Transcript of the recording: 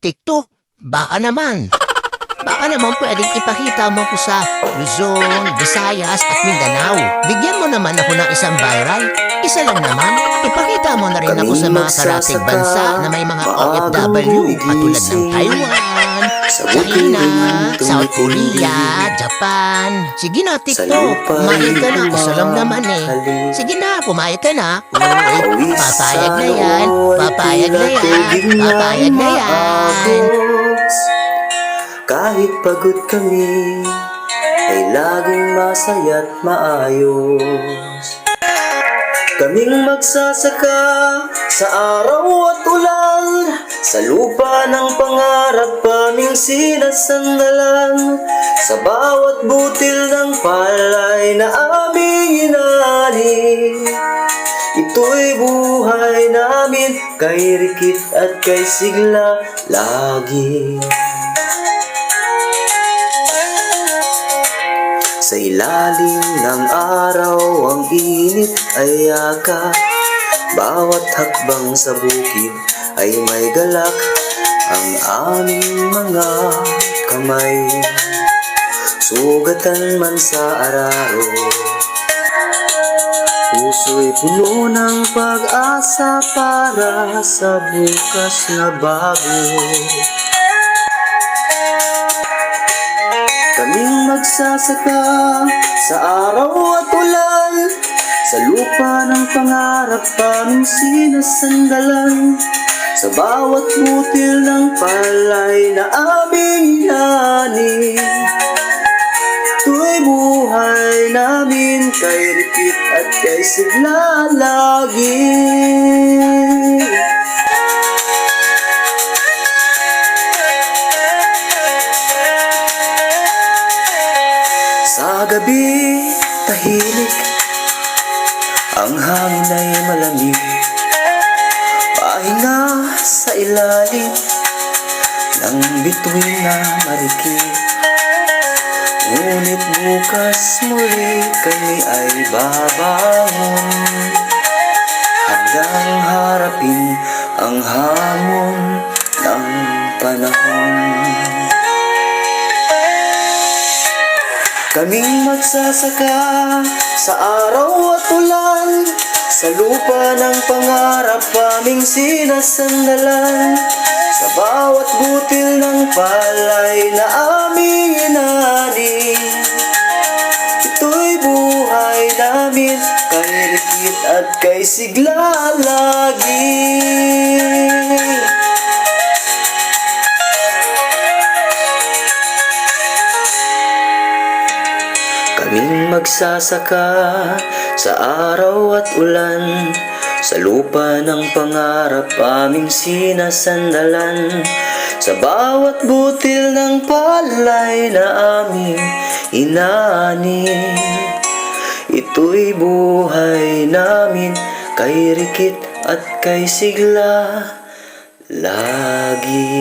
TikTok, baka naman pwedeng ipakita mo ko sa Luzon, Visayas at Mindanao. Bigyan mo naman ako ng isang viral. Isa lang naman. Ipakita mo na rin ako sa mga karatig bansa na may mga OFW katulad ng Taiwan, China, South Korea, Japan. Sige na, TikTok. Pumayag ka na. Isa lang naman eh. Sige na, pumayag ka na. Uy, papayag na yan. Papayag na yan. Papayag na yan. Kahit pagod kami, ay laging masaya't maayos. Kaming magsasaka sa araw at ulan, sa lupa ng pangarap aming sinasandalan, sa bawat butil ng palay na aming inani. Ito'y buhay namin, kay Rikit at kay Sigla lagi. Sa ilalim ng araw ang init ay yaka, bawat hakbang sa bukid ay may galak. Ang aming mga kamay, sugatan man sa araro, puso'y puno ng pag-asa para sa bukas na bago. Kaming magsasaka sa araw at ulan, sa lupa ng pangarap aming sinasandalan, sa bawat butil ng palay na aming inani. Ito'y buhay namin, kay Rikit at kay Sigla lagi. Sa gabi, tahimik, ang hangin ay malamig, pahinga sa ilalim ng bituin na marikit. Ngunit bukas muli kami ay babangon, handang harapin ang hamon ng panahon. Kaming magsasaka sa araw at ulan, sa lupa ng pangarap aming sinasandalan, sa bawat butil ng palay na aming inani. Ito'y buhay namin, kay Rikit at kay Sigla lagi. Kaming magsasaka sa araw at ulan, sa lupa ng pangarap aming sinasandalan, sa bawat butil ng palay na aming inani. Ito'y buhay namin, kay Rikit at kay Sigla lagi.